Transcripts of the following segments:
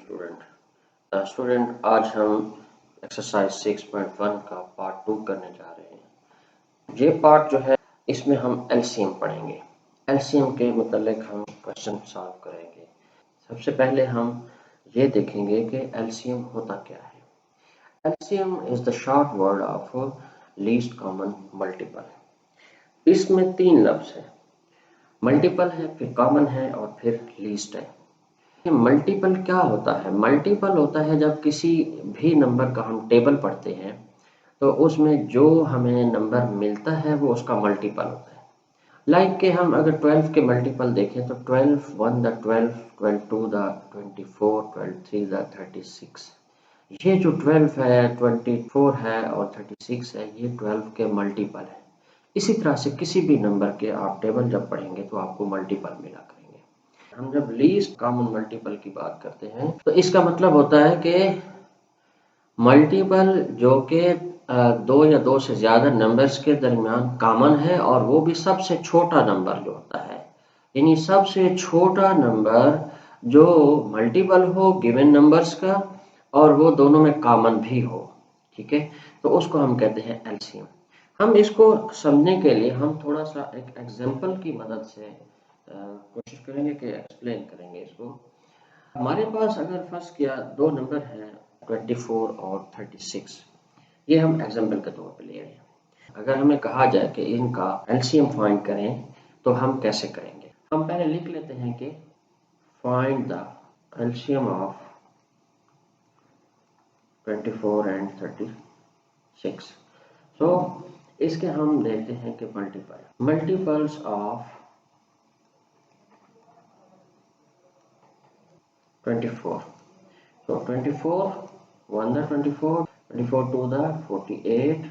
Student आज हम exercise 6.1 का पार्ट 2 करने जा रहे हैं। ये पार्ट जो है इसमें हम एलसीएम पढ़ेंगे। एलसीएम के मतलब हम क्वेश्चन सॉल्व करेंगे। सबसे पहले हम ये देखेंगे कि एलसीएम होता क्या है। LCM is the short word of least common multiple. इसमें 3 लफ्ज है, मल्टीपल है, फिर कॉमन है और फिर लीस्ट है। मल्टीपल क्या होता है? मल्टीपल होता है जब किसी भी नंबर का हम टेबल पढ़ते हैं तो उसमें जो हमें नंबर मिलता है वो उसका मल्टीपल होता है। लाइक के हम अगर 12 के मल्टीपल देखें तो 12 1 द 12, 12 2 द 24, 12 3 द 36। ये जो 12 है, 24 है और 36 है, ये 12 के मल्टीपल है। इसी तरह से किसी भी नंबर के आप टेबल जब पढ़ेंगे तो आपको मल्टीपल मिला करेंगे। हम जब लीस्ट कॉमन मल्टीपल की बात करते हैं तो इसका मतलब होता है कि मल्टीपल जो कि दो या दो से ज्यादा नंबर्स के दरमियान कॉमन है और वो भी सबसे छोटा नंबर जो होता है, यानी सबसे छोटा नंबर जो मल्टीपल हो गिवन नंबर्स का और वो दोनों में कॉमन भी हो। ठीक है, तो उसको हम कहते हैं एलसीएम। हम इसको समझने के लिए हम थोड़ा सा एक एग्जांपल की मदद से कोशिश करेंगे कि एक्सप्लेन करेंगे इसको। हमारे पास अगर फर्स्ट किया दो नंबर हैं 24 और 36, ये हम एग्जांपल के तौर पे ले रहे हैं। अगर हमें कहा जाए कि इनका एलसीएम फाइंड करें तो हम कैसे करेंगे? हम पहले लिख लेते हैं कि find the LCM of 24 and 36। सो इसके हम देखते हैं कि multiples of 24। So 24 1 the 24, 24 2 the 48,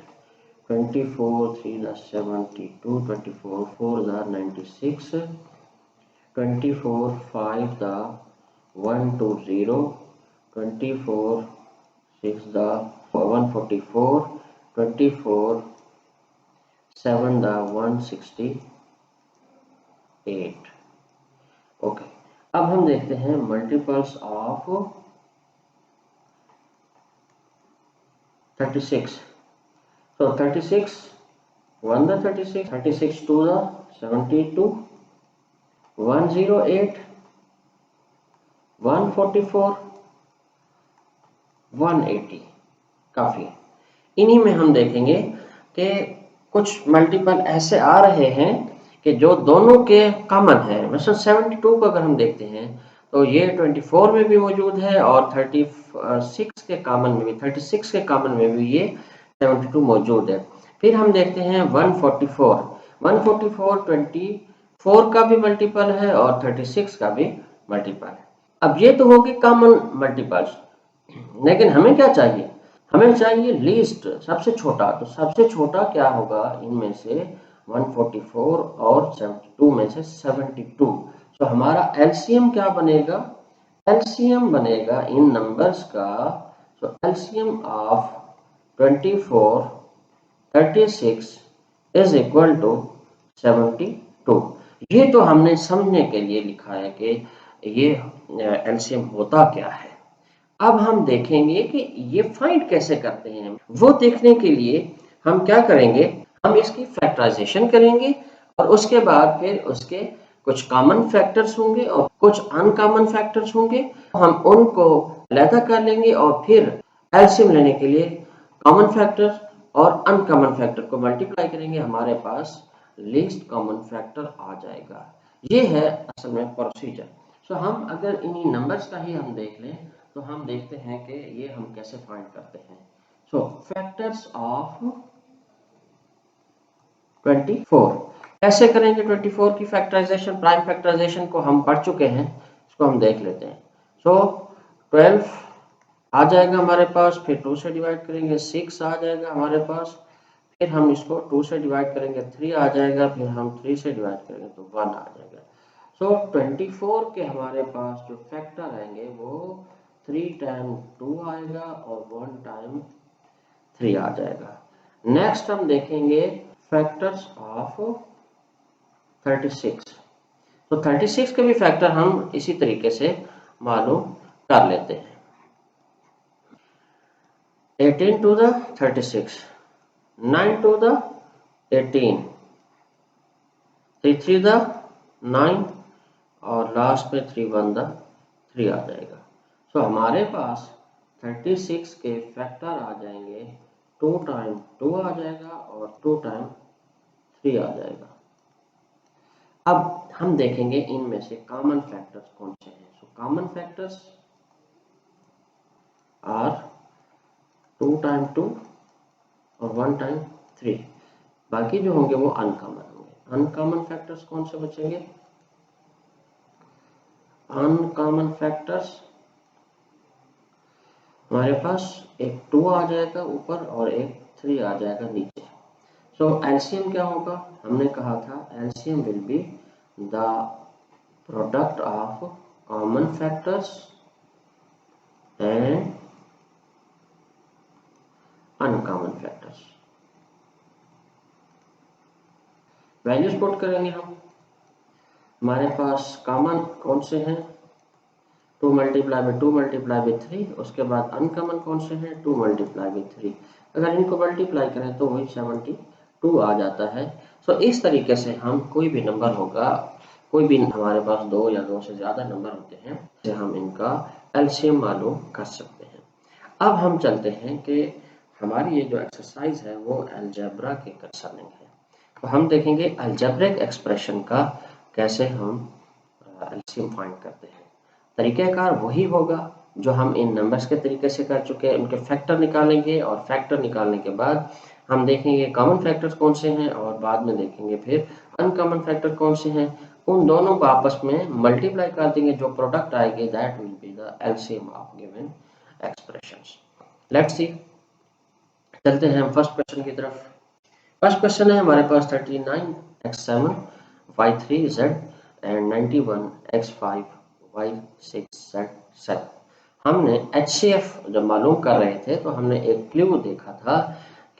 24 3 the 72, 24 4 the 96, 24 5 the 120, 24 6 the 144, 24 7 the 168। Okay, अब हम देखते हैं multiples of 36। So 36 1 the 36, 36 2 the 72, 108, 144, 180। काफी है। इन्हीं में हम देखेंगे कि कुछ मल्टीपल ऐसे आ रहे हैं कि जो दोनों के कॉमन है। मतलब 72 को अगर हम देखते हैं तो ये 24 में भी मौजूद है और 36 के कॉमन में भी 36 के कॉमन में भी ये 72 मौजूद है। फिर हम देखते हैं 144 24 का भी मल्टीपल है और 36 का भी मल्टीपल है। अब ये तो होगी कॉमन मल्टीपल्स, लेकिन हमें क्या चाहिए? हमें चाहिए लीस्ट, सबसे छोटा। तो सबसे छोटा क्या होगा इनमें से? 144 और 72 में से 72। तो हमारा एलसीएम क्या बनेगा? एलसीएम बनेगा इन नंबर्स का, तो LCM of 24 36 is equal to 72। ये तो हमने समझने के लिए लिखा है कि ये एलसीएम होता क्या है। अब हम देखेंगे कि ये फाइंड कैसे करते हैं। वो देखने के लिए हम क्या करेंगे, हम इसकी फैक्टराइजेशन करेंगे और उसके बाद फिर उसके कुछ कॉमन फैक्टर्स होंगे और कुछ अनकॉमन फैक्टर्स होंगे। हम उनको अलग कर लेंगे और फिर एलसीएम लेने के लिए कॉमन फैक्टर और अनकॉमन फैक्टर को मल्टीप्लाई करेंगे, हमारे पास लीस्ट कॉमन फैक्टर आ जाएगा। ये है असल में प्रोसीजर। सो हम अगर इन्हीं नंबर्स का ही हम देख लें तो हम देखते हैं कि ये हम कैसे फाइंड करते हैं। सो फैक्टर्स ऑफ 24 कैसे करेंगे? 24 की फैक्टराइजेशन, प्राइम फैक्टराइजेशन को हम पढ़ चुके हैं, इसको हम देख लेते हैं। सो 12 आ जाएगा हमारे पास, फिर 2 से डिवाइड करेंगे 6 आ जाएगा हमारे पास, फिर हम इसको 2 से डिवाइड करेंगे 3 आ जाएगा, फिर हम 3 से डिवाइड करेंगे तो 1 आ जाएगा। सो 24 के हमारे पास जो फैक्टर आएंगे वो 3 टाइम 2 आएगा और 1 टाइम 3 आ जाएगा। नेक्स्ट हम देखेंगे फैक्टर्स ऑफ 36। तो 36 के भी फैक्टर हम इसी तरीके से मालूम कर लेते हैं। 18 to the 36, 9 to the 18, 3 3 the 9 और लास्ट में 3 1 the 3 आ जाएगा। सो हमारे पास 36 के फैक्टर आ जाएंगे, 2 टाइम 2 आ जाएगा और 2 टाइम 3 आ जाएगा। अब हम देखेंगे इनमें से कॉमन फैक्टर्स कौन से हैं। So common factors are 2 time 2 और 1 टाइम 3, बाकी जो होंगे वो अनकॉमन होंगे। अनकॉमन फैक्टर्स कौन से बचेंगे? अनकॉमन फैक्टर्स हमारे पास एक 2 आ जाएगा ऊपर और एक 3 आ जाएगा नीचे। सो एलसीएम क्या होगा? हमने कहा था LCM will be the product of common factors and uncommon factors. Values put करेंगे हम। हमारे पास कॉमन कौन से हैं? 2 मल्टीप्लाई बाई 2 मल्टीप्लाई बाई 3। उसके बाद अनकॉमन कौन से हैं? 2 मल्टीप्लाई बाई 3। अगर इनको मल्टीप्लाई करें तो वही 72 आ जाता है। सो इस तरीके से हम कोई भी नंबर होगा, कोई भी हमारे पास 2 या 2 से ज़्यादा नंबर होते हैं, तो हम इनका एलसीएम मालूम कर सकते हैं। अब हम चलते हैं कि हमारी ये जो एक्सरसाइज है वो अलजेब्रा के कंसर्निंग है। तो हम देखेंगे अलजेब्रिक एक्सप्रेशन का कैसे हम एलसीएम फाइंड करते हैं। तरीक़ाकार वही होगा जो हम इन नंबर्स के तरीके से कर चुके हैं। उनके फैक्टर निकालेंगे और फैक्टर निकालने के बाद हम देखेंगे कॉमन फैक्टर्स कौन से हैं और बाद में देखेंगे फिर अनकॉमन फैक्टर कौन से हैं। उन दोनों को आपस में मल्टीप्लाई कर देंगे, जो प्रोडक्ट आएगी that will be the LCM of given expressions. Let's see, चलते हैं हम फर्स्ट क्वेश्चन की तरफ। फर्स्ट क्वेश्चन है हमारे पास 39x7 y3z and 91x5 y6z7। हमने HCF जब मालूम कर रहे थे तो हमने एक क्लू देखा था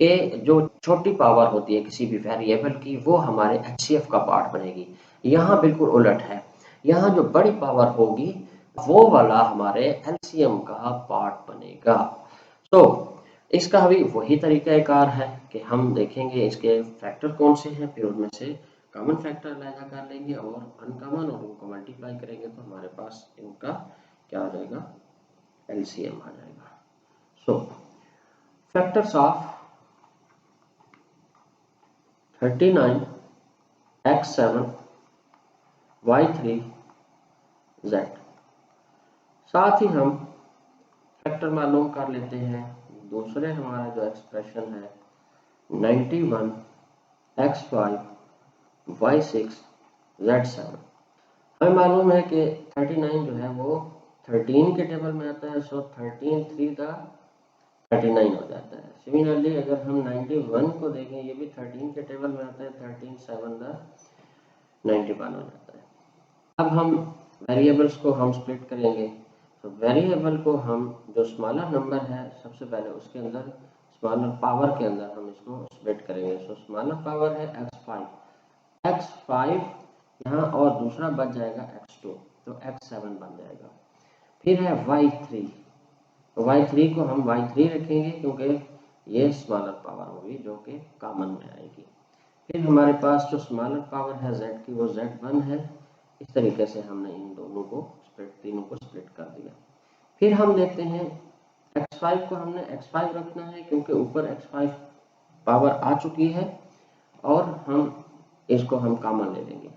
कि जो छोटी पावर होती है किसी भी वेरिएबल की वो हमारे HCF का पार्ट बनेगी। यहाँ बिल्कुल उलट है, यहाँ जो बड़ी पावर होगी वो वाला हमारे एलसीएम का पार्ट बनेगा। तो इसका भी वही तरीक़ाकार है कि हम देखेंगे इसके फैक्टर कौन से हैं, फिर उनमें से कॉमन फैक्टर अलग कर लेंगे और अनकॉमन और उनको मल्टीप्लाई करेंगे तो हमारे पास इनका क्या आ जाएगा? एलसीएम आ जाएगा। सो फैक्टर्स ऑफ 39x7 y3z। साथ ही हम फैक्टर मालूम कर लेते हैं दूसरे हमारा जो एक्सप्रेशन है 91x5 y6z7। हमें मालूम है कि 39 जो है वो 13 के टेबल में आता है। सो 13 3 का 39 हो जाता है। सिमिलरली अगर हम 91 को देखें, ये भी 13 के टेबल में आता है, 13 7 का 91 हो जाता है। अब हम वेरिएबल्स को हम स्प्लिट करेंगे। तो वेरिएबल को हम जो स्मॉलर नंबर है सबसे पहले उसके अंदर स्मॉलर पावर के अंदर हम इसको स्प्लिट करेंगे। सो स्मॉलर पावर है x5 यहाँ और दूसरा बच जाएगा x2 तो x7 बन जाएगा। फिर है y3, तो y3 को हम y3 रखेंगे क्योंकि ये स्मॉलर पावर होगी जो कि कॉमन में आएगी। फिर हमारे पास जो स्मॉलर पावर है z की वो z1 है। इस तरीके से हमने इन दोनों को तीनों को स्प्लिट कर दिया। फिर हम देखते हैं x5 को हमने x5 रखना है क्योंकि ऊपर x5 पावर आ चुकी है और हम इसको हम कॉमन ले लेंगे।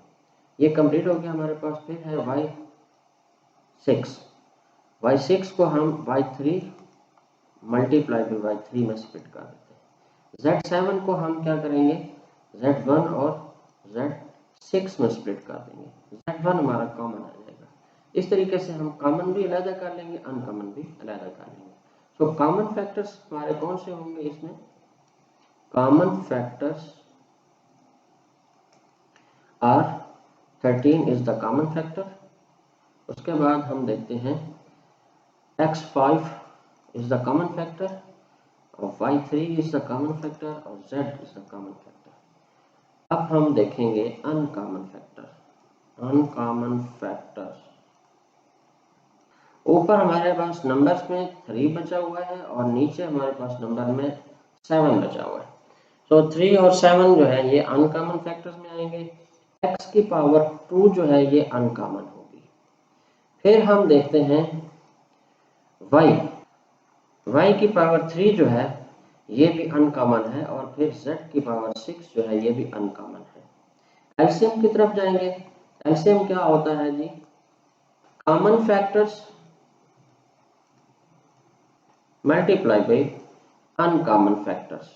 ये कंप्लीट हो गया हमारे पास। फिर है y6 को हम y3 मल्टीप्लाई बाई y3 में स्प्लिट कर देते हैं। z7 को हम क्या करेंगे? z1 और z6 में स्प्लिट कर देंगे। z1 हमारा कॉमन आ जाएगा। इस तरीके से हम कॉमन भी अलग कर लेंगे, अनकॉमन भी अलग कर लेंगे। सो कॉमन फैक्टर्स हमारे कौन से होंगे इसमें? Common factors are 13 is the common factor. उसके बाद हम देखते हैं x5 is the common factor और y3 is the common factor और z is the common factor. अब हम देखेंगे अनकॉमन फैक्टर। अनकॉमन फैक्टर्स ऊपर हमारे पास नंबर्स में 3 बचा हुआ है और नीचे हमारे पास नंबर में 7 बचा हुआ है। तो 3 और 7 जो है ये अनकॉमन फैक्टर्स में आएंगे। x की पावर 2 जो है ये अनकॉमन होगी। फिर हम देखते हैं y की पावर 3 जो है ये भी अनकॉमन है और फिर z की पावर 6 जो है ये भी अनकॉमन है। एलसीएम की तरफ जाएंगे। एलसीएम क्या होता है जी? Common factors multiply by uncommon factors.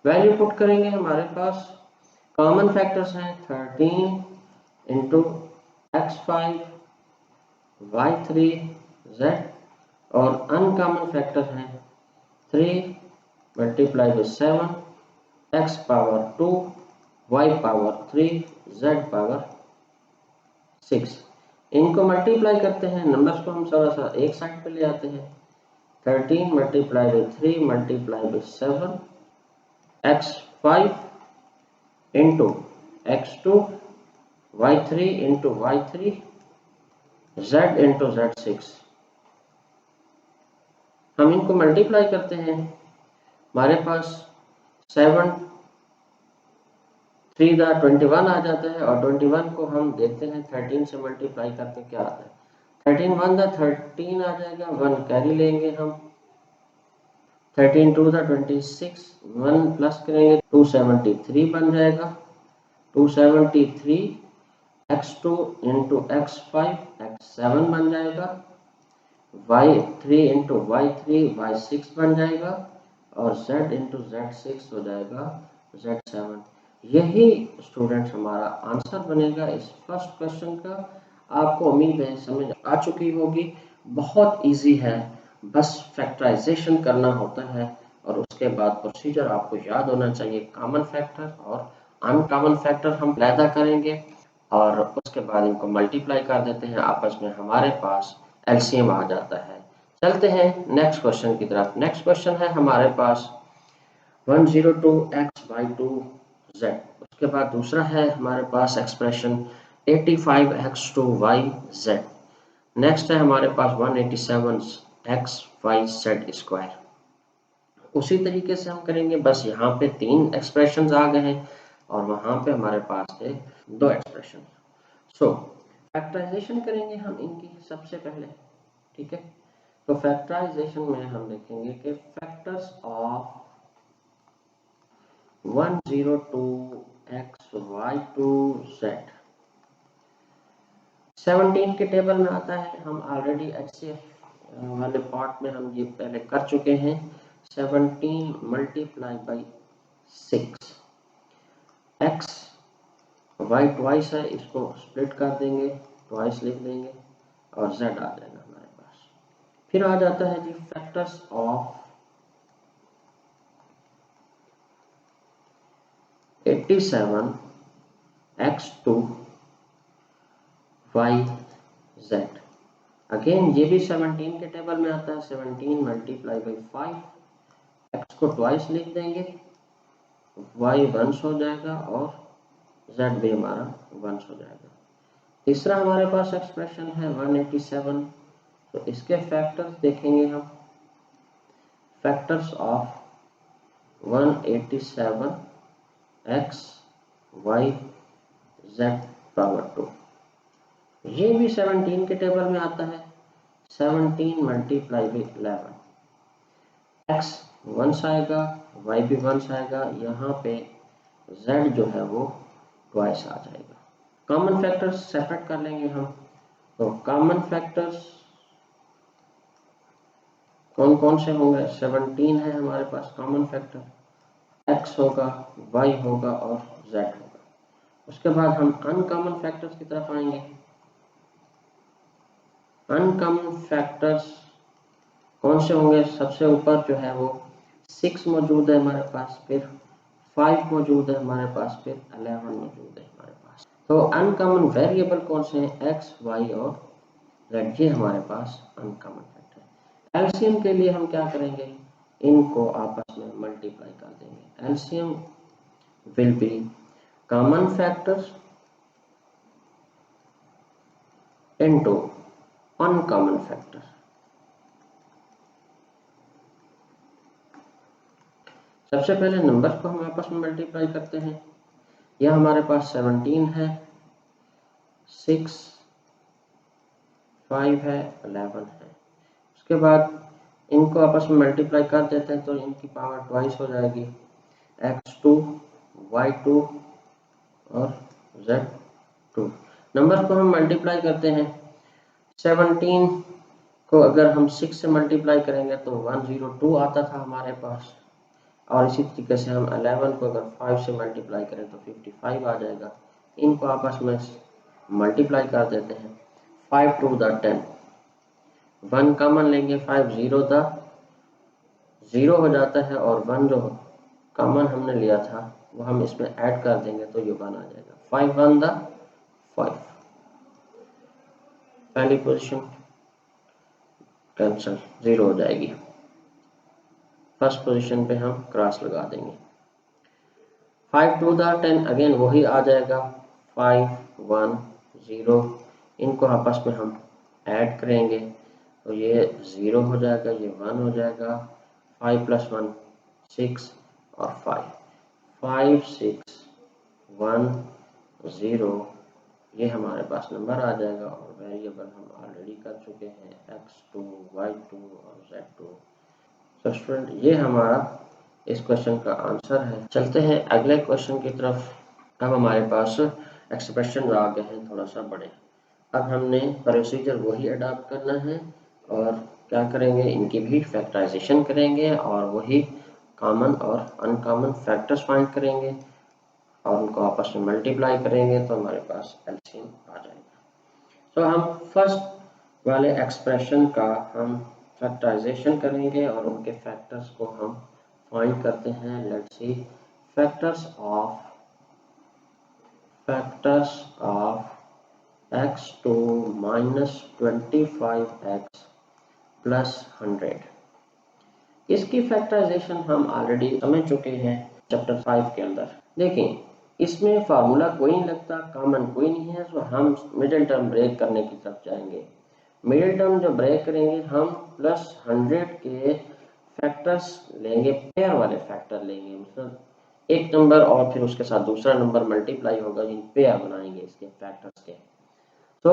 Value put करेंगे, हमारे पास कॉमन फैक्टर्स हैं 13 इंटू x5 y3 z और अनकॉमन फैक्टर हैं 3 multiply by 7 x power 2 y power 3 z power 6। इनको मल्टीप्लाई करते हैं, नंबर्स को हम थोड़ा सा एक साइड पे ले आते हैं। 13 multiply by 3 multiply by 7 x5 into x2 y3 into y3 z into z6। हम इनको मल्टीप्लाई करते हैं, हमारे पास 7 3 दा 21 आ जाता है और 21 को हम देखते हैं 13 से मल्टीप्लाई करके क्या आता है। 13 1 दा 13 आ जाएगा, 1 कैरी लेंगे हम। 13 2 दा 26, 1 प्लस करेंगे 273 बन जाएगा। 273 x2 इंटू x5 x7 बन जाएगा। y3 इंटू y3 y6 बन जाएगा और z इंटू z6 हो जाएगा z7। यही स्टूडेंट्स हमारा आंसर बनेगा इस फर्स्ट क्वेश्चन का। आपको उम्मीद है समझ आ चुकी होगी। बहुत इजी है, बस फैक्टराइजेशन करना होता है और उसके बाद प्रोसीजर आपको याद होना चाहिए। कॉमन फैक्टर और अनकॉमन फैक्टर हम पैदा करेंगे और उसके बाद इनको मल्टीप्लाई कर देते हैं आपस में, हमारे पास एलसीएम आ जाता है। चलते हैं नेक्स्ट क्वेश्चन की तरफ। नेक्स्ट क्वेश्चन है हमारे पास 102x/2z। उसके बाद दूसरा है हमारे पास एक्सप्रेशन 85x/2yz। नेक्स्ट है हमारे पास 187x/y/z²। उसी तरीके से हम करेंगे, बस यहाँ पे 3 एक्सप्रेशंस आ गए हैं और वहाँ पे हमारे पास थे 2 एक्सप्रेशन। सो फैक्टराइजेशन करेंगे हम इनकी सबसे पहले, ठीक है। तो फैक्टराइजेशन में हम देखेंगे कि फैक्टर्स ऑफ 102x/2z 17 के टेबल में आता है। हम ऑलरेडी HCF वाले पार्ट में हम ये पहले कर चुके हैं। 17 multiply by 6, x y twice है, इसको स्प्लिट कर देंगे, ट्वाइस लिख देंगे और z आ जाएगा हमारे पास। फिर आ जाता है जी फैक्टर्स ऑफ 87x/2yz। अगेन ये भी 17 के टेबल में आता है। 17 मल्टीप्लाई बाई 5, x को ट्वाइस लिख देंगे, y वंस हो जाएगा और z भी हमारा वंस हो जाएगा। तीसरा हमारे पास एक्सप्रेशन है 187, तो इसके फैक्टर्स देखेंगे हम। Factors of 187x y z power 2, ये भी 17 के टेबल में आता है। 17 मल्टीप्लाई बाई 11, x वंस आएगा, y भी वंस आएगा, यहाँ पे z जो है वो ट्वाइस आ जाएगा। कॉमन फैक्टर्स सेपरेट कर लेंगे हम। तो कॉमन फैक्टर्स कौन कौन से होंगे? 17 है हमारे पास कॉमन फैक्टर, x होगा, y होगा और z होगा। उसके बाद हम अनकॉमन फैक्टर्स की तरफ आएंगे। अनकॉमन फैक्टर्स कौन से होंगे? सबसे ऊपर जो है वो 6 मौजूद है हमारे पास, फिर 5 मौजूद है हमारे पास, फिर 11 मौजूद है हमारे पास। तो अनकॉमन वेरिएबल कौन से हैं? x, y और z, ये हमारे पास अनकॉमन फैक्टर है। एलसीएम के लिए हम क्या करेंगे? इनको आपस में मल्टीप्लाई कर देंगे। LCM will be common factors into uncommon factor. सबसे पहले नंबर को हम आपस में मल्टीप्लाई करते हैं। यह हमारे पास 17 है, 6, 5 है, 11 है। उसके बाद इनको आपस में मल्टीप्लाई कर देते हैं तो इनकी पावर ट्वाइस हो जाएगी, x2, y2 और z2। नंबर को हम मल्टीप्लाई करते हैं। 17 को अगर हम 6 से मल्टीप्लाई करेंगे तो 102 आता था हमारे पास, और इसी तरीके से हम 11 को अगर 5 से मल्टीप्लाई करें तो 55 आ जाएगा। इनको आपस में मल्टीप्लाई कर देते हैं। 5 टू द 10, 1 कॉमन लेंगे, 5 0 द 0 हो जाता है, और 1 जो कॉमन हमने लिया था वो हम इसमें ऐड कर देंगे तो ये 1 आ जाएगा। 5 1 द 5, पहली पोजीशन कैंसिल, 0 हो जाएगी। फर्स्ट पोजीशन पे हम क्रॉस लगा देंगे। 5 टू द 10 अगेन वही आ जाएगा, 5 1 0। इनको आपस में हम ऐड करेंगे तो ये 0 हो जाएगा, ये 1 हो जाएगा। 5 + 1 6 और 5, 5 6 1 0, ये हमारे पास नंबर आ जाएगा। और वेरिएबल हम ऑलरेडी कर चुके हैं, x2, y2 और z2। तो स्टूडेंट ये हमारा इस क्वेश्चन का आंसर है। चलते हैं अगले क्वेश्चन की तरफ। अब हमारे पास एक्सप्रेशन आ गए हैं थोड़ा सा बड़े। अब हमने प्रोसीजर वही अडॉप्ट करना है और क्या करेंगे, इनकी भी फैक्टराइजेशन करेंगे और वही कॉमन और अनकॉमन फैक्टर्स फाइंड करेंगे और उनको आपस में मल्टीप्लाई करेंगे तो हमारे पास एलसीएम आ जाएगा। तो हम फर्स्ट वाले एक्सप्रेशन का हम फैक्टराइजेशन करेंगे और उनके फैक्टर्स को हम फाइंड करते हैं। Let's C, factors of x2 minus 25x plus 100। इसकी फैक्टराइजेशन हम ऑलरेडी समझ चुके हैं चैप्टर 5 के अंदर। देखें, इसमें फार्मूला कोई नहीं लगता, कॉमन कोई नहीं है, तो हम मिडिल टर्म ब्रेक करने की तरफ जाएंगे। मिडिल टर्म जो ब्रेक करेंगे हम प्लस 100 के फैक्टर्स लेंगे, पेयर वाले फैक्टर लेंगे, मतलब एक नंबर और फिर उसके साथ दूसरा नंबर मल्टीप्लाई होगा, जिन पेयर बनाएंगे इसके फैक्टर्स के। तो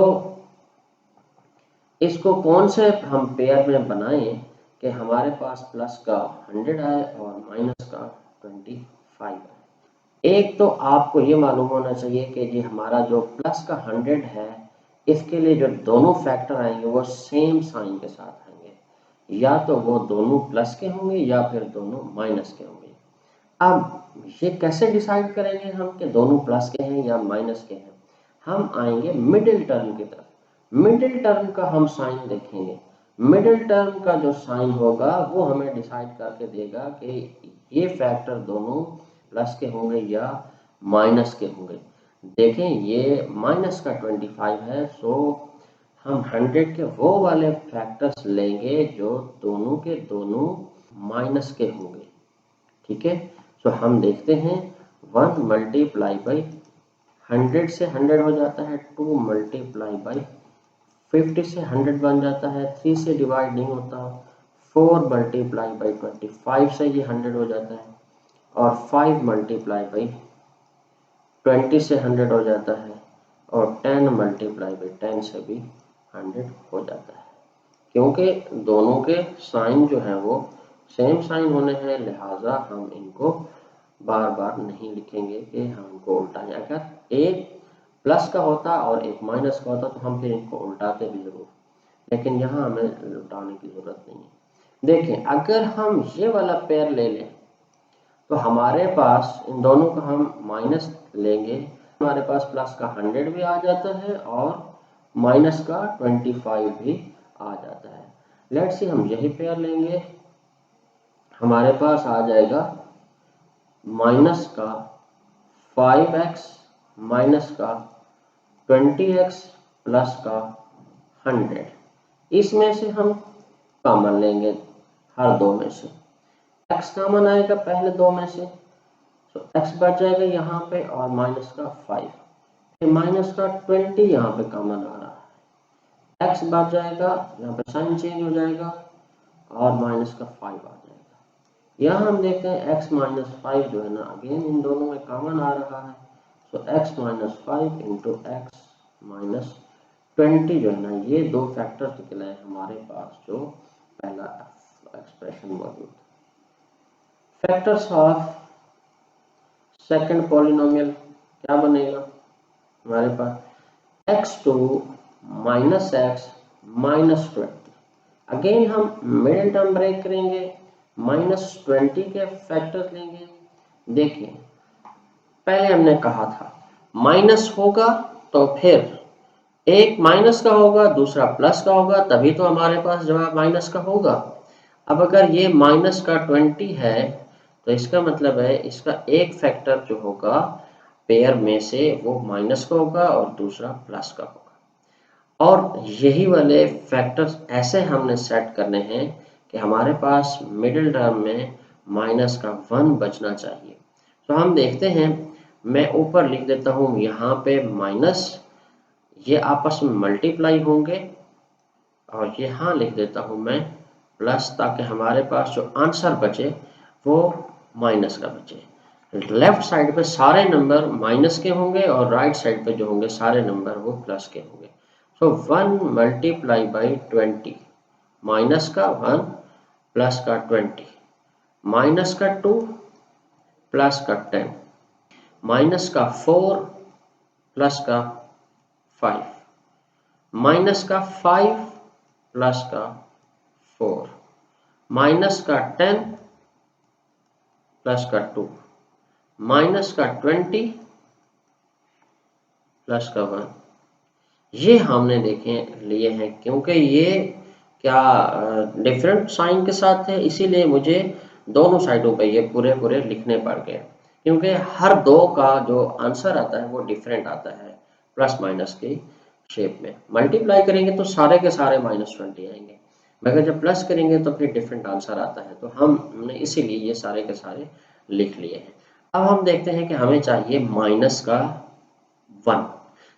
इसको कौन से हम पेयर में बनाएं कि हमारे पास प्लस का 100 आए और माइनस का 25 आए। एक तो आपको ये मालूम होना चाहिए कि ये हमारा जो प्लस का 100 है, इसके लिए जो दोनों फैक्टर आएंगे वो सेम साइन के साथ आएंगे, या तो वो दोनों प्लस के होंगे या फिर दोनों माइनस के होंगे। अब ये कैसे डिसाइड करेंगे हम कि दोनों प्लस के हैं या माइनस के हैं? हम आएंगे मिडिल टर्म की तरफ। मिडिल टर्म का हम साइन देखेंगे। मिडिल टर्म का जो साइन होगा वो हमें डिसाइड करके देगा कि ये फैक्टर दोनों प्लस के होंगे या माइनस के होंगे। देखें, ये माइनस का 25 है, सो हम 100 के वो वाले फैक्टर्स लेंगे जो दोनों के दोनों माइनस के होंगे। ठीक है, तो हम देखते हैं 1 मल्टीप्लाई बाई 100 से 100 हो जाता है, 2 मल्टीप्लाई बाई 50 से 100 बन जाता है, 3 से डिवाइड नहीं होता, 4 मल्टीप्लाई बाई 25 से ये 100 हो जाता है, और 5 मल्टीप्लाई बाई 20 से 100 हो जाता है, और 10 मल्टीप्लाई बाई 10 से भी 100 हो जाता है। क्योंकि दोनों के साइन जो है वो सेम साइन होने हैं, लिहाजा हम इनको बार बार नहीं लिखेंगे कि हम इनको उल्टाएं। अगर एक प्लस का होता और एक माइनस का होता तो हम फिर इनको उल्टाते भी जरूर, लेकिन यहाँ हमें उल्टाने की जरूरत नहीं है। देखें, अगर हम ये वाला पेयर ले लें तो हमारे पास इन दोनों का हम माइनस लेंगे, हमारे पास प्लस का 100 भी आ जाता है और माइनस का 25 भी आ जाता है। लेट्स सी, हम यही पेयर लेंगे, हमारे पास आ जाएगा माइनस का 5x माइनस का 20x प्लस का 100। इसमें से हम कॉमन लेंगे, हर दो में से x कॉमन आएगा पहले दो में से, तो x बच जाएगा यहाँ पे, और माइनस का 5, फिर माइनस का 20 यहाँ पे कॉमन आ रहा है, x बच जाएगा, यहाँ पे साइन चेंज हो जाएगा और माइनस का 5 आ जाएगा। यहाँ हम देखते हैं x माइनस 5 जो है ना, अगेन इन दोनों में कॉमन आ रहा है। सो x minus 5 into x minus 20 जो है ना, ये दो फैक्टर्स निकले हैं हमारे पास जो पहला एक्सप्रेशन मौजूद। फैक्टर्स ऑफ सेकंड पॉलिनोमियल क्या बनेगा हमारे पास, x2 minus x minus 20। Again हम मिडिल टर्म ब्रेक करेंगे, -20 के फैक्टर्स लेंगे। देखिए पहले हमने कहा था माइनस होगा तो फिर एक माइनस का होगा दूसरा प्लस का होगा, तभी तो हमारे पास जवाब माइनस का होगा। अब अगर ये माइनस का 20 है तो इसका मतलब है इसका एक फैक्टर जो होगा पेयर में से वो माइनस का होगा और दूसरा प्लस का होगा। और यही वाले फैक्टर्स ऐसे हमने सेट करने हैं कि हमारे पास मिडिल टर्म में माइनस का 1 बचना चाहिए। तो हम देखते हैं, मैं ऊपर लिख देता हूँ यहाँ पे माइनस, ये आपस में मल्टीप्लाई होंगे और यहाँ लिख देता हूँ मैं प्लस, ताकि हमारे पास जो आंसर बचे वो माइनस का बचे। लेफ्ट साइड पे सारे नंबर माइनस के होंगे और राइट साइड पे जो होंगे सारे नंबर वो प्लस के होंगे। सो 1 मल्टीप्लाई बाई 20, माइनस का 1 प्लस का 20, माइनस का 2 प्लस का 10, माइनस का 4 प्लस का 5, माइनस का 5 प्लस का 4, माइनस का 10 प्लस का 2, माइनस का 20 प्लस का 1। ये हमने देखे लिए हैं क्योंकि ये क्या डिफरेंट साइन के साथ है, इसीलिए मुझे दोनों साइडों पे ये पूरे पूरे लिखने पड़ गए, क्योंकि हर दो का जो आंसर आता है वो डिफरेंट आता है प्लस माइनस की शेप में। मल्टीप्लाई करेंगे तो सारे के सारे -20 आएंगे, मगर जब प्लस करेंगे तो फिर डिफरेंट आंसर आता है। तो हमने इसीलिए ये सारे के सारे लिख लिए हैं। अब हम देखते हैं कि हमें चाहिए माइनस का 1।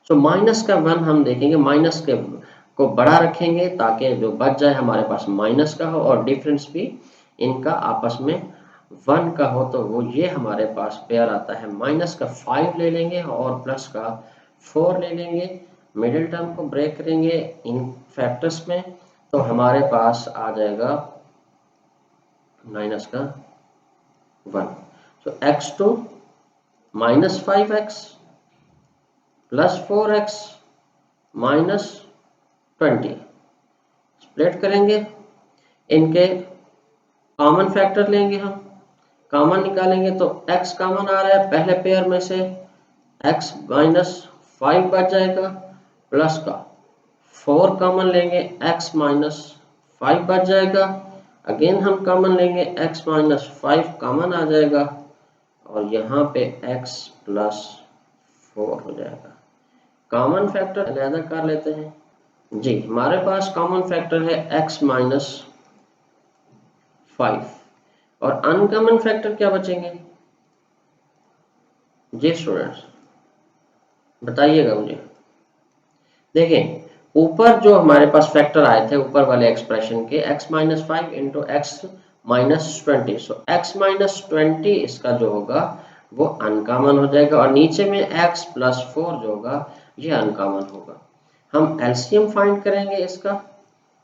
सो माइनस का 1 हम देखेंगे, माइनस के को बड़ा रखेंगे ताकि जो बच जाए हमारे पास माइनस का हो और डिफरेंस भी इनका आपस में 1 का हो, तो वो ये हमारे पास पेयर आता है। माइनस का 5 ले लेंगे और प्लस का 4 ले लेंगे, मिडिल टर्म को ब्रेक करेंगे इन फैक्टर्स में, तो हमारे पास आ जाएगा माइनस का 1। सो x2 minus 5x plus 4x minus 20, split करेंगे, इनके कॉमन फैक्टर लेंगे, हम कॉमन निकालेंगे तो x कॉमन आ रहा है पहले पेयर में से, x माइनस 5 बच जाएगा, प्लस का 4 कॉमन लेंगे, x माइनस 5 बच जाएगा, अगेन हम कॉमन लेंगे, x माइनस 5 कॉमन आ जाएगा और यहाँ पे x प्लस 4 हो जाएगा। कॉमन फैक्टर अलग कर लेते हैं जी, हमारे पास कॉमन फैक्टर है x माइनस 5 और अनकॉमन फैक्टर क्या बचेंगे जी स्टूडेंट्स, बताइएगा मुझे। देखें ऊपर जो हमारे पास फैक्टर आए थे ऊपर वाले एक्सप्रेशन के, x minus 5 into x minus 20, सो x माइनस 20 इसका जो होगा वो अनकॉमन हो जाएगा और नीचे में x प्लस 4 जो होगा ये अनकॉमन होगा। हम एलसीएम फाइंड करेंगे, इसका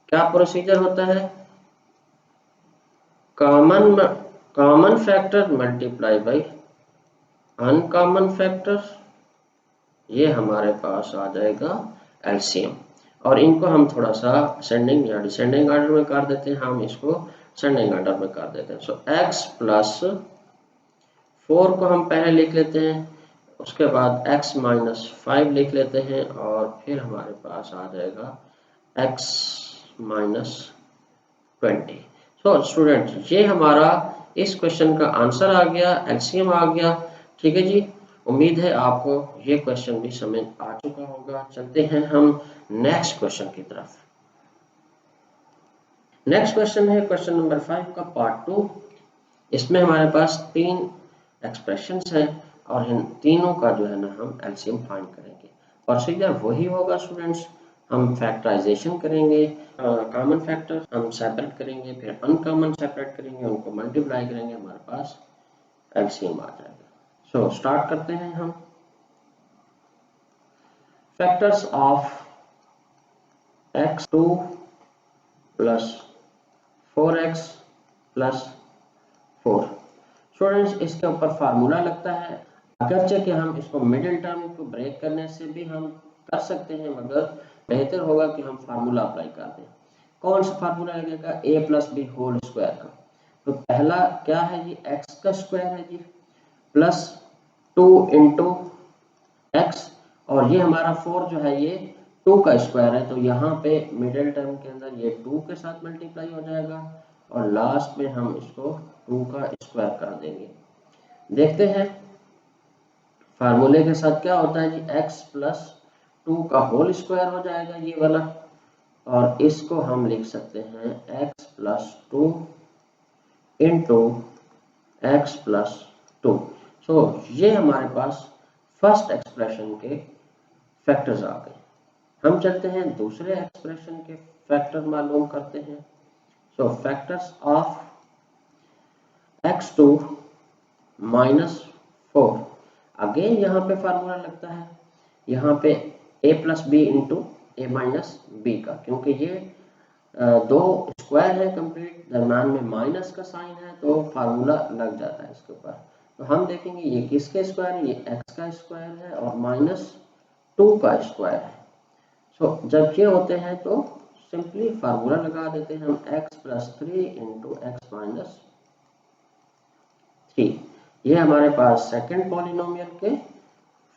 क्या प्रोसीजर होता है, common factor multiply by uncommon factor, ये हमारे पास आ जाएगा एलसीएम। और इनको हम थोड़ा सा असेंडिंग या डिसेंडिंग ऑर्डर में कर देते हैं, हम इसको असेंडिंग ऑर्डर में कर देते हैं। सो x प्लस 4 को हम पहले लिख लेते हैं, उसके बाद x माइनस 5 लिख लेते हैं और फिर हमारे पास आ जाएगा x माइनस 20। सो स्टूडेंट ये हमारा इस क्वेश्चन का आंसर आ गया, एलसीएम आ गया। ठीक है जी, उम्मीद है आपको ये क्वेश्चन भी समझ आ चुका होगा। चलते हैं हम नेक्स्ट क्वेश्चन की तरफ। नेक्स्ट क्वेश्चन है क्वेश्चन नंबर 5 का पार्ट 2। इसमें हमारे पास 3 एक्सप्रेशंस हैं और इन तीनों का जो है ना हम एलसीएम फाइंड करेंगे। प्रोसीजर वही होगा स्टूडेंट्स हम फैक्टराइजेशन करेंगे, कॉमन फैक्टर हम सेपरेट करेंगे, फिर अनकॉमन सेपरेट करेंगे, उनको मल्टीप्लाई करेंगे, हमारे पास एलसीएम आ जाएगा। सो स्टार्ट करते हैं हम। Factors of x2 plus 4x plus 4। Students इसके ऊपर फार्मूला लगता है, अगरचे कि हम इसको मिडिल टर्म को ब्रेक करने से भी हम कर सकते हैं, मगर बेहतर होगा कि हम फार्मूला अप्लाई कर दें। कौन सा फार्मूला लगेगा? a plus b whole square का। तो पहला क्या है जी? x का स्क्वायर है जी, प्लस 2 इंटू एक्स, और ये हमारा 4 जो है ये 2 का स्क्वायर है, तो यहाँ पे मिडिल टर्म के अंदर ये 2 के साथ मल्टीप्लाई हो जाएगा और लास्ट में हम इसको 2 का स्क्वायर कर देंगे। देखते हैं फार्मूले के साथ क्या होता है जी। x प्लस 2 का होल स्क्वायर हो जाएगा ये वाला, और इसको हम लिख सकते हैं x plus 2 into x plus 2। सो ये हमारे पास फर्स्ट एक्सप्रेशन के फैक्टर्स आ गए। हम चलते हैं दूसरे एक्सप्रेशन के फैक्टर मालूम करते हैं। So factors of x2 minus 4। Again यहाँ पे फार्मूला लगता है, यहाँ पे a plus b into a minus b का, क्योंकि ये दो स्क्वायर है कंप्लीट, दरम्यान में माइनस का साइन है, तो फार्मूला लग जाता है इसके ऊपर। तो हम देखेंगे ये किसके स्क्वायर है? ये x का स्क्वायर है और माइनस 2 का स्क्वायर है। सो जब ये होते हैं तो सिंपली फार्मूला लगा देते हैं हम, x plus 3 into x minus 3। ये हमारे पास सेकंड पॉलिनोमियल के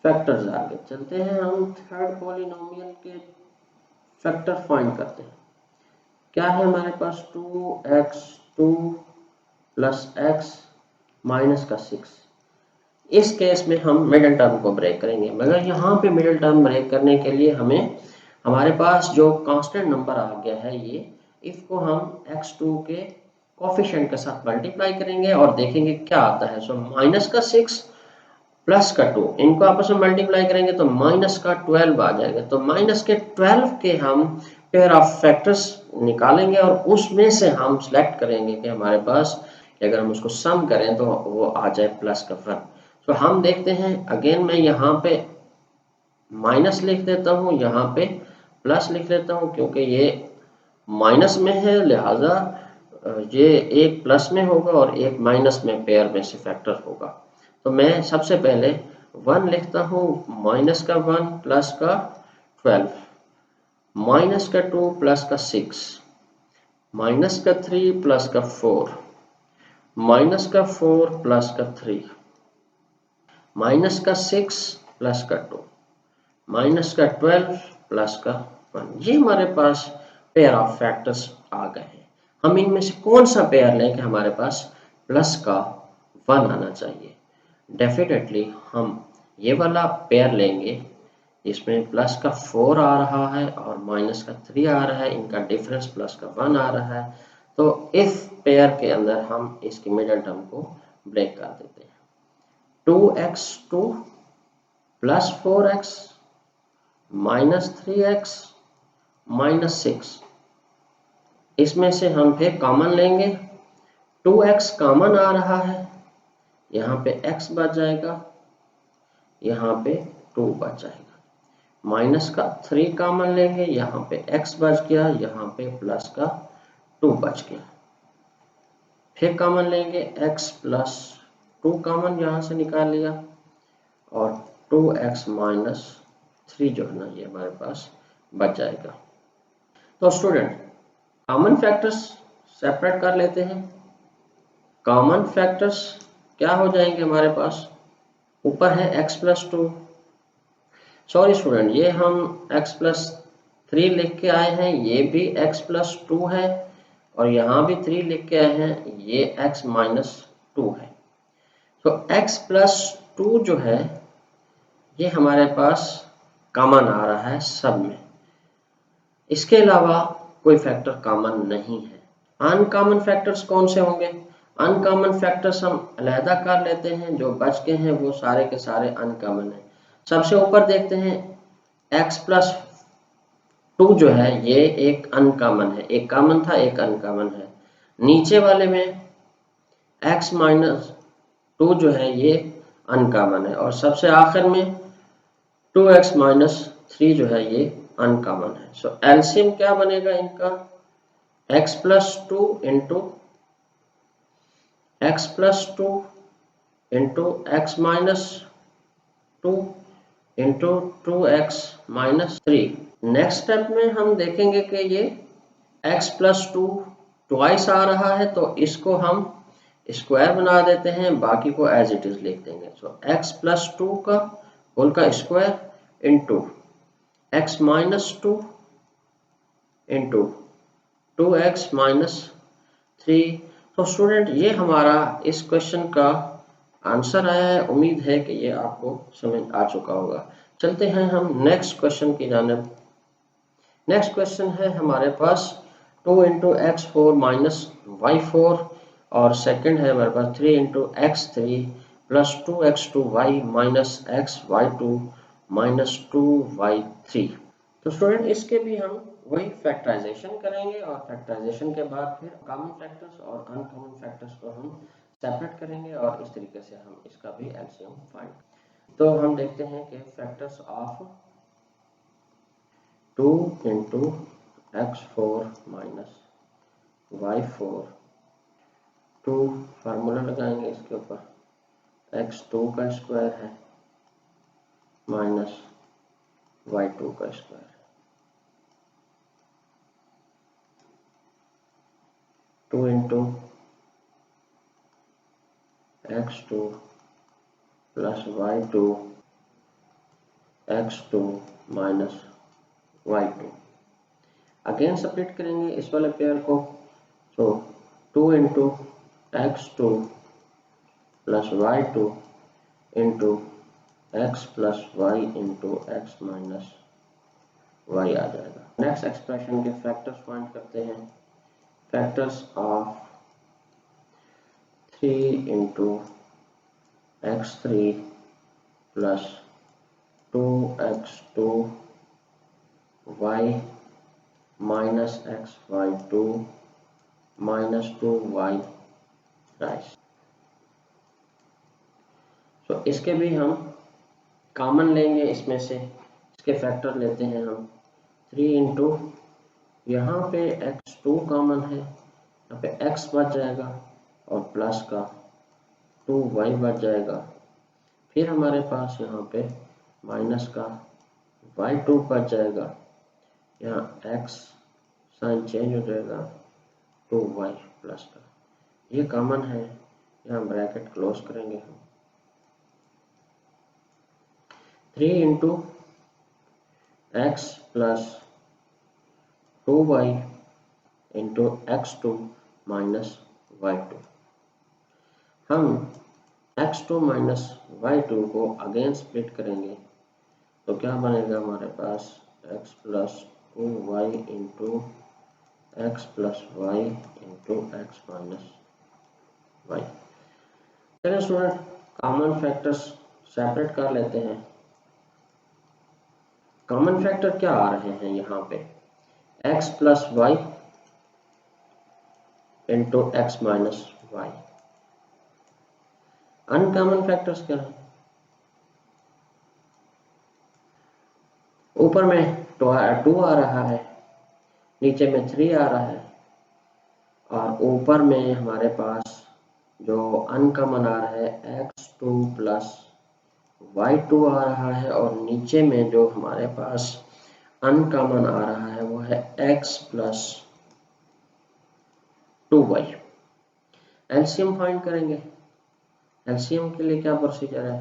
फैक्टर्स आ गए। चलते हैं हम थर्ड पॉलिनोमियल के फैक्टर फाइंड करते हैं। क्या है हमारे पास? 2x2 प्लस एक्स माइनस का 6। इस केस में हम मिडिल टर्म को ब्रेक करेंगे, मगर यहाँ पे मिडिल टर्म ब्रेक करने के लिए हमें हमारे पास जो कांस्टेंट नंबर आ गया है ये, इसको हम x2 के कोफिशिएंट के साथ मल्टीप्लाई करेंगे और देखेंगे क्या आता है। सो माइनस का 6 प्लस का 2, इनको आपस में मल्टीप्लाई करेंगे तो माइनस का 12 आ जाएगा। तो माइनस के 12 के हम पेयर ऑफ फैक्टर्स निकालेंगे और उसमें से हम सिलेक्ट करेंगे कि हमारे पास अगर हम उसको सम करें तो वो आ जाए प्लस का 1। तो हम देखते हैं, अगेन मैं यहाँ पे माइनस लिख देता हूँ, यहाँ पे प्लस लिख लेता हूँ, क्योंकि ये माइनस में है, लिहाजा ये एक प्लस में होगा और एक माइनस में, पेयर में से फैक्टर होगा। तो मैं सबसे पहले 1 लिखता हूँ, माइनस का 1 प्लस का 12, माइनस का 2 प्लस का 6, माइनस का 3 प्लस का 4, माइनस का 4 प्लस का 3, माइनस का 6 प्लस का 2, माइनस का 12 प्लस का 1। ये हमारे पास पेयर ऑफ फैक्टर्स आ गए हैं। हम इनमें से कौन सा पेयर लें कि हमारे पास प्लस का 1 आना चाहिए? डेफिनेटली हम ये वाला पेयर लेंगे, इसमें प्लस का 4 आ रहा है और माइनस का 3 आ रहा है, इनका डिफरेंस प्लस का 1 आ रहा है। तो इस पेयर के अंदर हम इसकी मिडिल टर्म को ब्रेक कर देते हैं। 2x2 plus 4x minus 3x minus 6, इसमें से हम फिर कॉमन लेंगे। 2x कॉमन आ रहा है, यहाँ पे x बच जाएगा, यहाँ पे 2 बच जाएगा। माइनस का 3 कॉमन लेंगे, यहाँ पे x बच गया, यहाँ पे प्लस का 2 बच गया। फिर कॉमन लेंगे, x प्लस 2 कॉमन यहाँ से निकाल लिया, और 2x माइनस 3 जो है ना ये हमारे पास बच जाएगा। तो स्टूडेंट कॉमन फैक्टर्स सेपरेट कर लेते हैं। कॉमन फैक्टर्स क्या हो जाएंगे हमारे पास? ऊपर है x प्लस 2, सॉरी स्टूडेंट ये हम x प्लस 3 लिख के आए हैं, ये भी x प्लस 2 है, और यहाँ भी 3 लिख के आए हैं, ये x माइनस 2 है। तो x प्लस 2 जो है ये हमारे पास कॉमन आ रहा है सब में, इसके अलावा कोई फैक्टर कॉमन नहीं है। अनकॉमन फैक्टर्स कौन से होंगे? अनकॉमन फैक्टर्स हम अलहदा कर लेते हैं, जो बच के हैं वो सारे के सारे अनकॉमन हैं। सबसे ऊपर देखते हैं x प्लस 2 जो है ये एक अनकॉमन है, एक कॉमन था एक अनकॉमन है। नीचे वाले में x माइनस 2 जो है ये अनकॉमन है और सबसे आखिर में 2x माइनस 3 जो है ये अनकॉमन है। सो एलसीएम क्या बनेगा इनका, x plus 2 into x plus 2 into x minus 2 into 2x minus 3। Next step में हम देखेंगे कि ये x प्लस 2 ट्वाइस आ रहा है तो इसको हम स्क्वायर बना देते हैं, बाकी को एज इट इज लिख देंगे। सो x प्लस 2 का होल का square into x minus 2 into 2x minus 3। तो स्टूडेंट ये हमारा इस क्वेश्चन का आंसर आया है। उम्मीद है कि ये आपको समझ आ चुका होगा। चलते हैं हम नेक्स्ट क्वेश्चन की जानिब। नेक्स्ट क्वेश्चन है हमारे पास 2 into x four minus y four और सेकेंड है हमारे पास 3 into x three plus 2x2 y minus x y two minus 2y3। तो स्टूडेंट इसके भी हम वही फैक्टराइजेशन करेंगे और फैक्टराइजेशन के बाद फिर कॉमन फैक्टर्स और अनकॉमन फैक्टर्स को हम सेपरेट करेंगे और इस तरीके से हम इसका भी एलसीएम फाइंड। तो हम देखते हैं कि factors of 2 into x four minus y four, 2 formula लगाएंगे इसके ऊपर, x2 का स्क्वायर है माइनस y2 का square, 2 into x2 plus y2 x2 minus y2। Again separate करेंगे इस वाले पेयर को। तो 2 into x2 plus y2 into x plus y into x minus y आ जाएगा। नेक्स्ट एक्सप्रेशन के फैक्टर्स फाइंड करते हैं। Factors of 3 into x3 plus 2x2 y minus x y two minus 2y rise. तो इसके भी हम कॉमन लेंगे, इसमें से इसके फैक्टर लेते हैं हम 3 इंटू, यहाँ पे x2 कॉमन है, यहाँ पे x बच जाएगा और प्लस का 2y बच जाएगा। फिर हमारे पास यहाँ पे माइनस का y2 बच जाएगा, यहाँ x साइन चेंज हो जाएगा 2y प्लस का, ये कॉमन है, यहाँ ब्रैकेट क्लोज करेंगे हम। 3 into x plus 2y into x2 minus y2। हम x2 माइनस y2 को अगेन स्प्लिट करेंगे तो क्या बनेगा हमारे पास x plus 2y into x plus y into x minus y. चलिए स्टूडेंट कॉमन फैक्टर्स सेपरेट कर लेते हैं। कॉमन फैक्टर क्या आ रहे हैं यहाँ पे, x plus y into x minus y. Uncommon factors क्या है, ऊपर में 2 आ रहा है, नीचे में 3 आ रहा है और ऊपर में हमारे पास जो अनकॉमन आ रहा है x2 प्लस y2 आ रहा है और नीचे में जो हमारे पास अनकॉमन आ रहा है वो है x plus 2y। LCM find करेंगे। एलसीएम के लिए क्या प्रोसीजर है,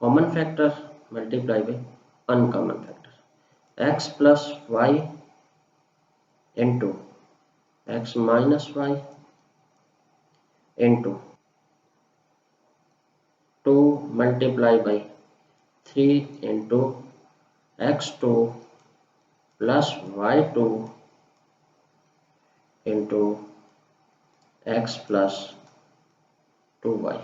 common factor multiply by uncommon factor, x plus y into x minus y into 2 multiply by 3 into x2 plus y2 into x plus 2y।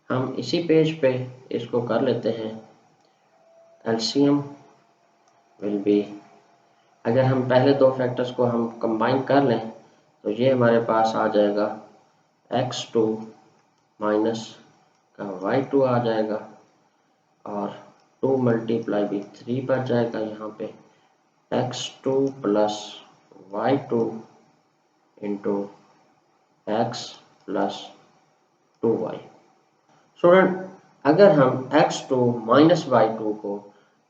हम इसी page पे इसको कर लेते हैं। एलसीएम विल बी अगर हम पहले दो फैक्टर्स को हम कंबाइन कर लें तो ये हमारे पास आ जाएगा x2 माइनस का y2 आ जाएगा और 2 मल्टीप्लाई भी 3 बच जाएगा यहाँ पे x2 plus y2 into x plus 2y। Student अगर हम x2 माइनस y2 को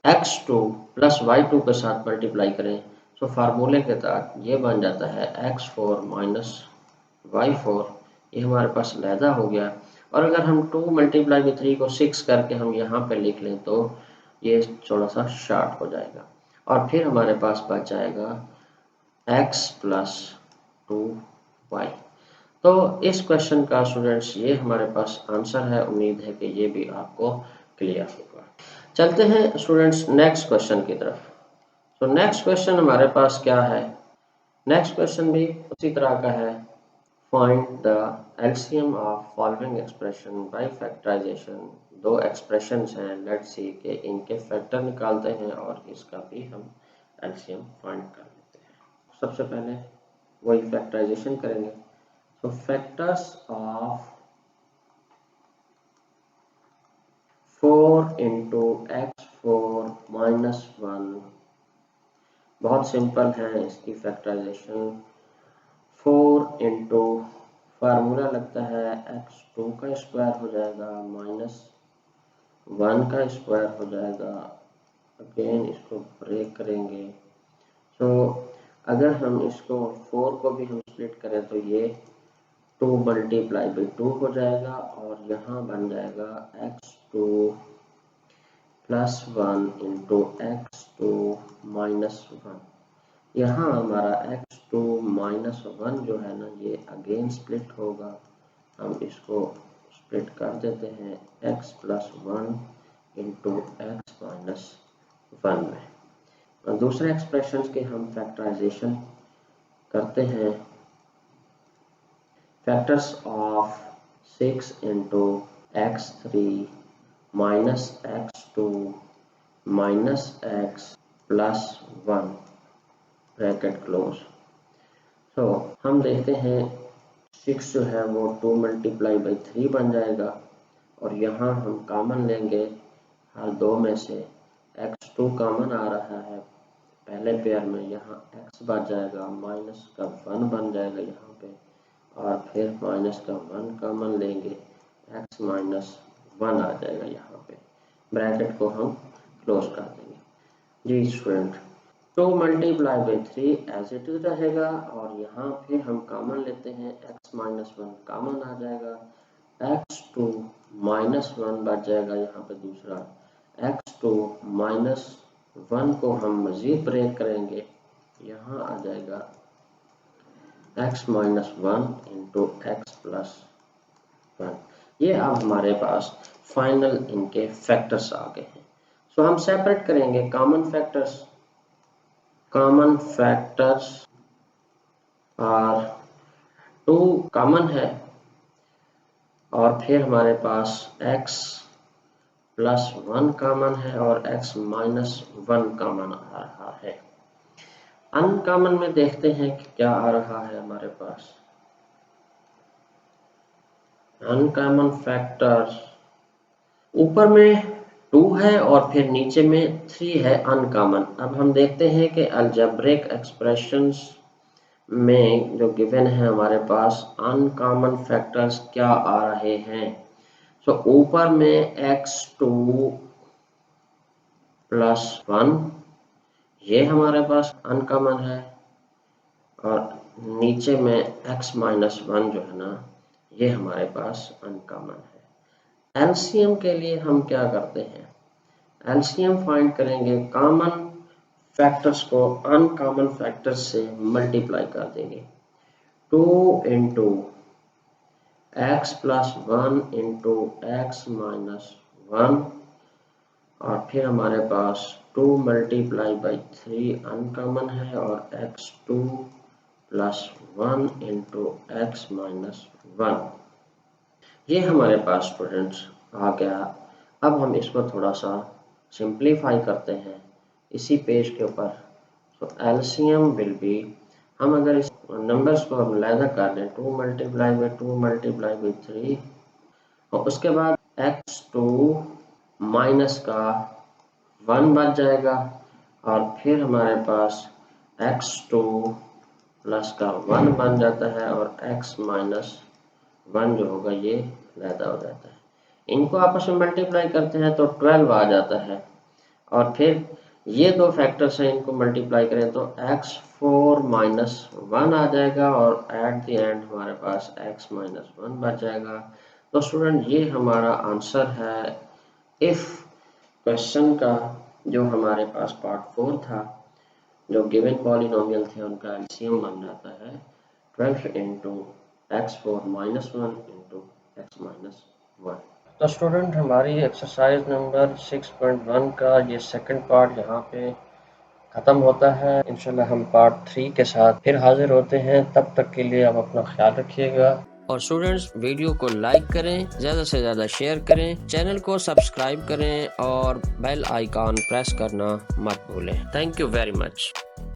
x2 प्लस y2 के साथ मल्टीप्लाई करें तो फार्मूले के तहत ये बन जाता है x4 माइनस y4। ये हमारे पास लहदा हो गया। और अगर हम 2 मल्टीप्लाई बाई 3 को 6 करके हम यहाँ पे लिख लें तो ये थोड़ा सा शार्ट हो जाएगा और फिर हमारे पास बच जाएगा x प्लस 2y। तो इस क्वेश्चन का स्टूडेंट्स ये हमारे पास आंसर है। उम्मीद है कि ये भी आपको क्लियर होगा। चलते हैं स्टूडेंट्स नेक्स्ट क्वेश्चन की तरफ। तो नेक्स्ट क्वेश्चन हमारे पास क्या है? नेक्स्ट क्वेश्चन भी उसी तरह का है। Find the LCM of following expression by factorization. दो एक्सप्रेशंस हैं, लेट्स सी कि इनके फैक्टर निकालते हैं और इसका भी हम एलसीएम फाइंड कर लेते हैं। सबसे पहले वही फैक्टराइजेशन करेंगे। तो factors of 4 into x4 minus 1 बहुत सिंपल है इसकी फैक्टराइजेशन। 4 इंटू फार्मूला लगता है x2 का स्क्वायर हो जाएगा माइनस 1 का स्क्वायर हो जाएगा। अगेन इसको ब्रेक करेंगे। तो अगर हम इसको 4 को भी हम स्प्लिट करें तो ये 2 मल्टीप्लाई बाई 2 हो जाएगा और यहाँ बन जाएगा x2 plus 1 into x2 minus 1। यहाँ हमारा x2 माइनस 1 जो है ना ये अगेन स्प्लिट होगा। हम इसको स्प्लिट कर देते हैं x plus 1 into x minus 1 में। और दूसरे एक्सप्रेशन के हम फैक्टराइजेशन करते हैं। Factors of 6 into x3 minus x2 minus x plus 1 bracket close. तो हम देखते हैं 6 जो है वो 2 मल्टीप्लाई बाई 3 बन जाएगा और यहाँ हम कॉमन लेंगे हर दो में से। x2 कॉमन आ रहा है पहले पेयर में, यहाँ x बच जाएगा माइनस का 1 बन जाएगा यहाँ पे और फिर माइनस का 1 कॉमन लेंगे, x माइनस 1 आ जाएगा यहाँ पे। ब्रैकेट को हम क्लोज कर देंगे। जी student 2 multiply by 3 as it is रहेगा और यहाँ फिर हम कॉमन लेते हैं x माइनस 1 कॉमन आ जाएगा। x2 माइनस 1 बच जाएगा यहाँ पे दूसरा। x2 माइनस 1 को हम मजीद ब्रेक करेंगे, यहाँ आ जाएगा x minus 1 into x plus 1। ये अब हमारे पास फाइनल इनके फैक्टर्स आ गए हैं। सो हम सेपरेट करेंगे कॉमन फैक्टर्स। कॉमन फैक्टर्स और 2 कॉमन है और फिर हमारे पास x प्लस 1 कॉमन है और x माइनस 1 कॉमन आ रहा है। अनकॉमन में देखते हैं कि क्या आ रहा है हमारे पास। अनकॉमन फैक्टर्स ऊपर में 2 है और फिर नीचे में 3 है अनकॉमन। अब हम देखते हैं कि अलजेब्रिक एक्सप्रेशंस में जो गिवन है हमारे पास अनकॉमन फैक्टर्स क्या आ रहे हैं। सो ऊपर में x2 प्लस 1 ये हमारे पास अनकॉमन है और नीचे में x माइनस 1 जो है ना ये हमारे पास अनकॉमन है। एलसीएम के लिए हम क्या करते हैं, एलसीएम फाइंड करेंगे, कॉमन फैक्टर्स को अनकॉमन फैक्टर्स से मल्टीप्लाई कर देंगे। 2 into x plus 1 into x minus 1 और फिर हमारे पास 2 मल्टीप्लाई बाई 3 अनकॉमन है और x2 plus 1 into x minus 1 ये हमारे पास स्टूडेंट्स आ गया। अब हम इसको थोड़ा सा सिंप्लीफाई करते हैं इसी पेज के ऊपर। सो एलसीएम विल बी, हम अगर इस नंबर्स को हम लैदा कर दें 2 मल्टीप्लाई बाई 2 मल्टीप्लाई बाई 3 और उसके बाद x2 माइनस का 1 बच जाएगा और फिर हमारे पास x2 प्लस का 1 बन जाता है और x माइनस 1 जो होगा ये लैदा हो जाता है। इनको आपस में मल्टीप्लाई करते हैं तो 12 आ जाता है और फिर ये दो फैक्टर्स हैं, इनको मल्टीप्लाई करें तो x4 माइनस 1 आ जाएगा और एट द एंड हमारे पास x माइनस 1 बच जाएगा। तो स्टूडेंट ये हमारा आंसर है इफ क्वेश्चन का, जो हमारे पास पार्ट 4 था, जो गिवन पॉलिनोमियल थे उनका एलसीएम बन जाता है 12 into x4 minus 1 into x minus 1। तो स्टूडेंट हमारी एक्सरसाइज नंबर 6.1 का ये सेकंड पार्ट यहाँ पे ख़त्म होता है। इंशाल्लाह हम पार्ट 3 के साथ फिर हाजिर होते हैं। तब तक के लिए आप अपना ख्याल रखिएगा और स्टूडेंट्स वीडियो को लाइक करें, ज़्यादा से ज़्यादा शेयर करें, चैनल को सब्सक्राइब करें और बेल आइकॉन प्रेस करना मत भूलें। Thank you very much.